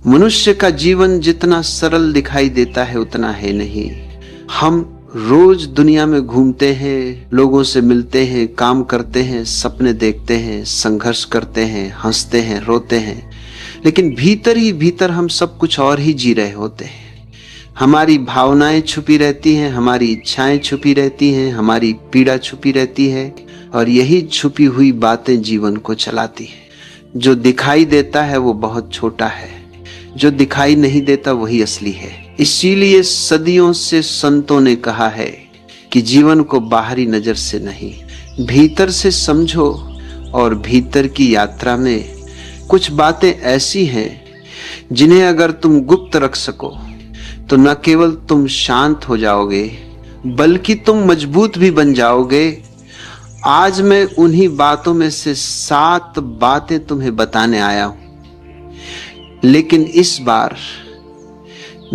मनुष्य का जीवन जितना सरल दिखाई देता है उतना है नहीं। हम रोज दुनिया में घूमते हैं, लोगों से मिलते हैं, काम करते हैं, सपने देखते हैं, संघर्ष करते हैं, हंसते हैं, रोते हैं, लेकिन भीतर ही भीतर हम सब कुछ और ही जी रहे होते हैं। हमारी भावनाएं छुपी रहती हैं, हमारी इच्छाएं छुपी रहती हैं, हमारी पीड़ा छुपी रहती है, और यही छुपी हुई बातें जीवन को चलाती हैं। जो दिखाई देता है वो बहुत छोटा है, जो दिखाई नहीं देता वही असली है। इसीलिए सदियों से संतों ने कहा है कि जीवन को बाहरी नजर से नहीं, भीतर से समझो। और भीतर की यात्रा में कुछ बातें ऐसी हैं जिन्हें अगर तुम गुप्त रख सको तो न केवल तुम शांत हो जाओगे बल्कि तुम मजबूत भी बन जाओगे। आज मैं उन्हीं बातों में से 7 बातें तुम्हें बताने आया हूं, लेकिन इस बार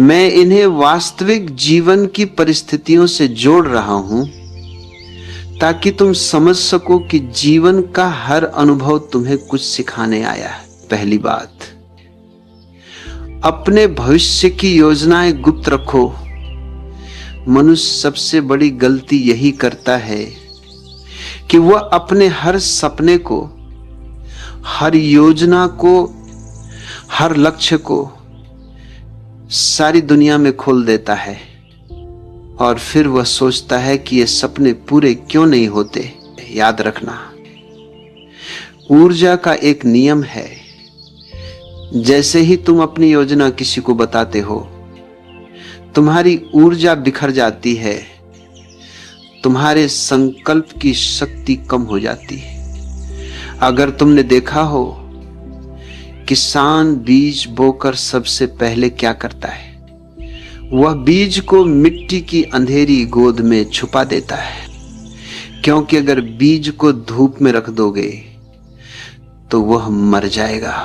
मैं इन्हें वास्तविक जीवन की परिस्थितियों से जोड़ रहा हूं ताकि तुम समझ सको कि जीवन का हर अनुभव तुम्हें कुछ सिखाने आया है। पहली बात, अपने भविष्य की योजनाएं गुप्त रखो। मनुष्य सबसे बड़ी गलती यही करता है कि वह अपने हर सपने को, हर योजना को, हर लक्ष्य को सारी दुनिया में खोल देता है और फिर वह सोचता है कि ये सपने पूरे क्यों नहीं होते। याद रखना, ऊर्जा का एक नियम है, जैसे ही तुम अपनी योजना किसी को बताते हो तुम्हारी ऊर्जा बिखर जाती है, तुम्हारे संकल्प की शक्ति कम हो जाती है। अगर तुमने देखा हो, किसान बीज बोकर सबसे पहले क्या करता है, वह बीज को मिट्टी की अंधेरी गोद में छुपा देता है, क्योंकि अगर बीज को धूप में रख दोगे तो वह मर जाएगा।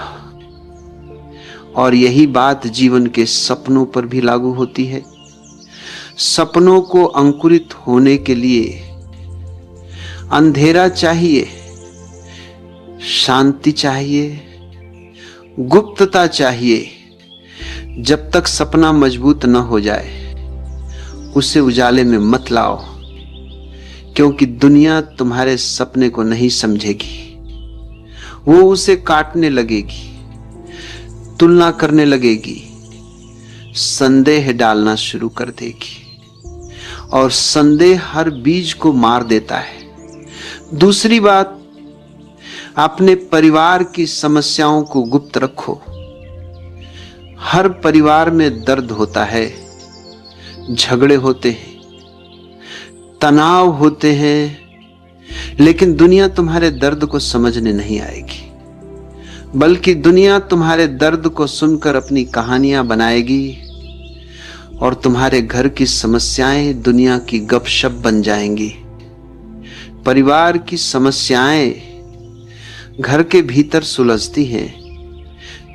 और यही बात जीवन के सपनों पर भी लागू होती है। सपनों को अंकुरित होने के लिए अंधेरा चाहिए, शांति चाहिए, गुप्तता चाहिए। जब तक सपना मजबूत न हो जाए उसे उजाले में मत लाओ, क्योंकि दुनिया तुम्हारे सपने को नहीं समझेगी। वो उसे काटने लगेगी, तुलना करने लगेगी, संदेह डालना शुरू कर देगी, और संदेह हर बीज को मार देता है। दूसरी बात, अपने परिवार की समस्याओं को गुप्त रखो। हर परिवार में दर्द होता है, झगड़े होते हैं, तनाव होते हैं, लेकिन दुनिया तुम्हारे दर्द को समझने नहीं आएगी, बल्कि दुनिया तुम्हारे दर्द को सुनकर अपनी कहानियां बनाएगी और तुम्हारे घर की समस्याएं दुनिया की गपशप बन जाएंगी। परिवार की समस्याएं घर के भीतर सुलझती हैं,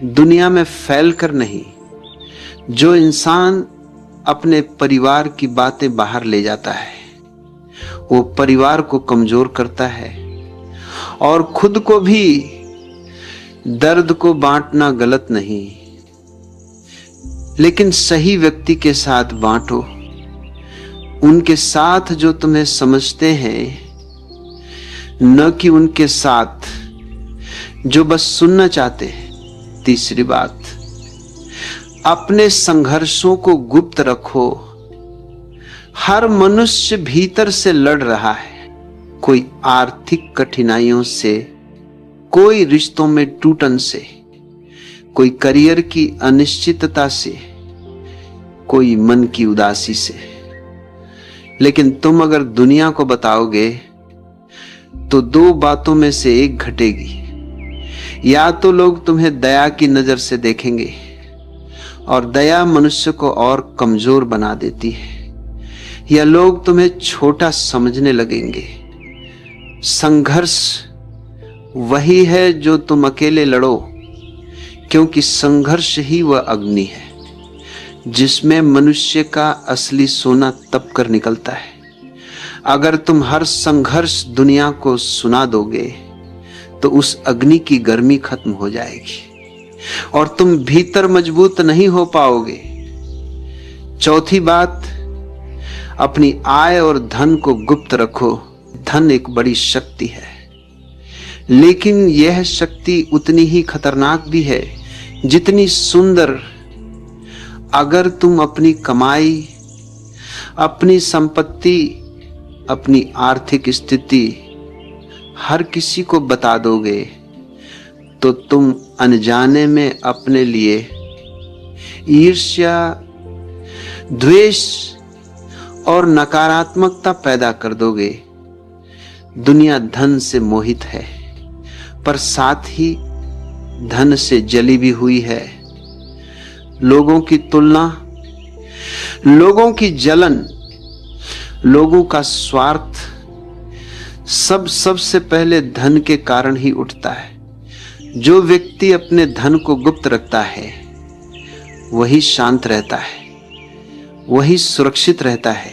दुनिया में फैलकर नहीं। जो इंसान अपने परिवार की बातें बाहर ले जाता है वो परिवार को कमजोर करता है, और खुद को भी। दर्द को बांटना गलत नहीं, लेकिन सही व्यक्ति के साथ बांटो, उनके साथ जो तुम्हें समझते हैं, न कि उनके साथ जो बस सुनना चाहते हैं। तीसरी बात, अपने संघर्षों को गुप्त रखो। हर मनुष्य भीतर से लड़ रहा है, कोई आर्थिक कठिनाइयों से, कोई रिश्तों में टूटन से, कोई करियर की अनिश्चितता से, कोई मन की उदासी से। लेकिन तुम अगर दुनिया को बताओगे तो 2 बातों में से एक घटेगी। या तो लोग तुम्हें दया की नजर से देखेंगे, और दया मनुष्य को और कमजोर बना देती है, या लोग तुम्हें छोटा समझने लगेंगे। संघर्ष वही है जो तुम अकेले लड़ो, क्योंकि संघर्ष ही वह अग्नि है जिसमें मनुष्य का असली सोना तप कर निकलता है। अगर तुम हर संघर्ष दुनिया को सुना दोगे तो उस अग्नि की गर्मी खत्म हो जाएगी। और तुम भीतर मजबूत नहीं हो पाओगे। चौथी बात, अपनी आय और धन को गुप्त रखो। धन एक बड़ी शक्ति है, लेकिन यह शक्ति उतनी ही खतरनाक भी है जितनी सुंदर। अगर तुम अपनी कमाई, अपनी संपत्ति, अपनी आर्थिक स्थिति हर किसी को बता दोगे तो तुम अनजाने में अपने लिए ईर्ष्या, द्वेष और नकारात्मकता पैदा कर दोगे। दुनिया धन से मोहित है, पर साथ ही धन से जली भी हुई है। लोगों की तुलना, लोगों की जलन, लोगों का स्वार्थ सबसे पहले धन के कारण ही उठता है। जो व्यक्ति अपने धन को गुप्त रखता है वही शांत रहता है, वही सुरक्षित रहता है,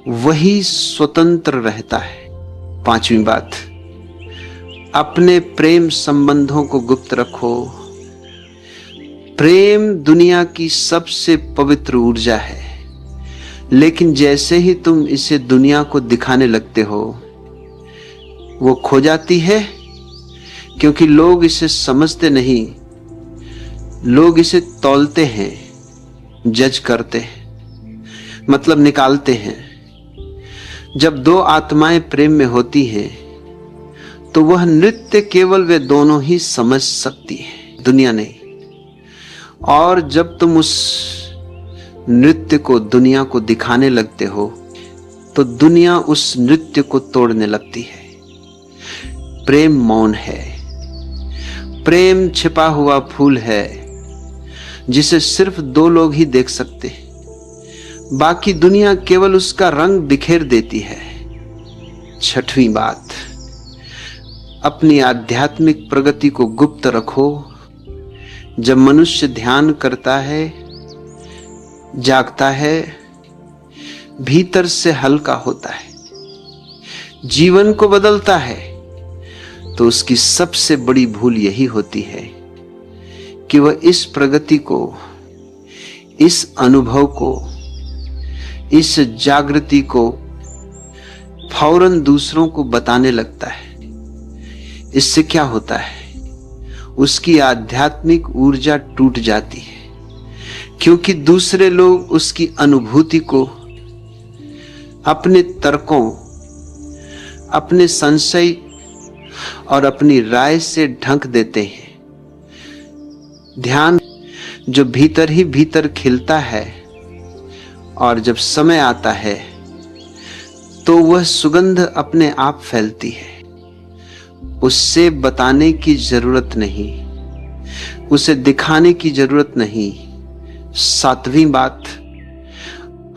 वही स्वतंत्र रहता है। पांचवी बात, अपने प्रेम संबंधों को गुप्त रखो। प्रेम दुनिया की सबसे पवित्र ऊर्जा है, लेकिन जैसे ही तुम इसे दुनिया को दिखाने लगते हो वो खो जाती है, क्योंकि लोग इसे समझते नहीं। लोग इसे तौलते हैं, जज करते हैं, मतलब निकालते हैं। जब दो आत्माएं प्रेम में होती हैं तो वह नृत्य केवल वे दोनों ही समझ सकती हैं, दुनिया नहीं। और जब तुम उस नृत्य को दुनिया को दिखाने लगते हो तो दुनिया उस नृत्य को तोड़ने लगती है। प्रेम मौन है, प्रेम छिपा हुआ फूल है जिसे सिर्फ दो लोग ही देख सकते हैं, बाकी दुनिया केवल उसका रंग बिखेर देती है। छठवीं बात, अपनी आध्यात्मिक प्रगति को गुप्त रखो। जब मनुष्य ध्यान करता है, जागता है, भीतर से हल्का होता है, जीवन को बदलता है, तो उसकी सबसे बड़ी भूल यही होती है कि वह इस प्रगति को, इस अनुभव को, इस जागृति को फौरन दूसरों को बताने लगता है। इससे क्या होता है? उसकी आध्यात्मिक ऊर्जा टूट जाती है, क्योंकि दूसरे लोग उसकी अनुभूति को अपने तर्कों, अपने संशय और अपनी राय से ढक देते हैं। ध्यान जो भीतर ही भीतर खिलता है और जब समय आता है तो वह सुगंध अपने आप फैलती है। उससे बताने की जरूरत नहीं, उसे दिखाने की जरूरत नहीं। सातवीं बात,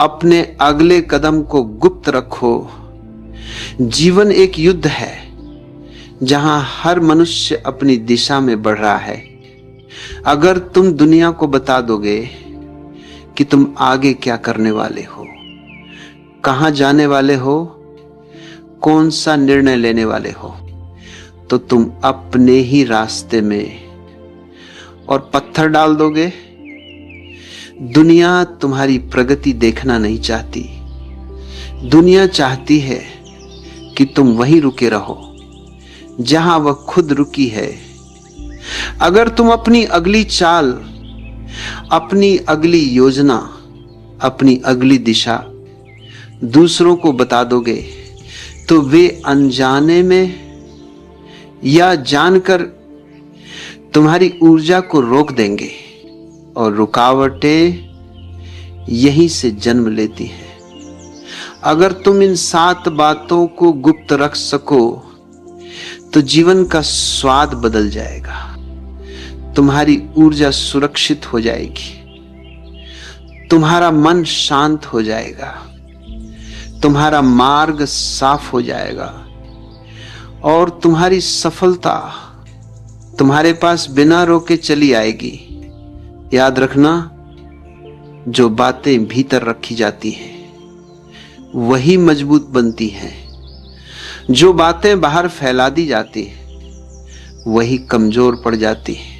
अपने अगले कदम को गुप्त रखो। जीवन एक युद्ध है जहां हर मनुष्य अपनी दिशा में बढ़ रहा है। अगर तुम दुनिया को बता दोगे कि तुम आगे क्या करने वाले हो, कहां जाने वाले हो, कौन सा निर्णय लेने वाले हो, तो तुम अपने ही रास्ते में और पत्थर डाल दोगे। दुनिया तुम्हारी प्रगति देखना नहीं चाहती। दुनिया चाहती है कि तुम वहीं रुके रहो जहां वह खुद रुकी है। अगर तुम अपनी अगली चाल, अपनी अगली योजना, अपनी अगली दिशा दूसरों को बता दोगे तो वे अनजाने में या जानकर तुम्हारी ऊर्जा को रोक देंगे, और रुकावटें यहीं से जन्म लेती हैं। अगर तुम इन 7 बातों को गुप्त रख सको तो जीवन का स्वाद बदल जाएगा। तुम्हारी ऊर्जा सुरक्षित हो जाएगी, तुम्हारा मन शांत हो जाएगा, तुम्हारा मार्ग साफ हो जाएगा और तुम्हारी सफलता तुम्हारे पास बिना रोके चली आएगी। याद रखना, जो बातें भीतर रखी जाती हैं वही मजबूत बनती हैं। जो बातें बाहर फैला दी जाती हैं वही कमजोर पड़ जाती हैं।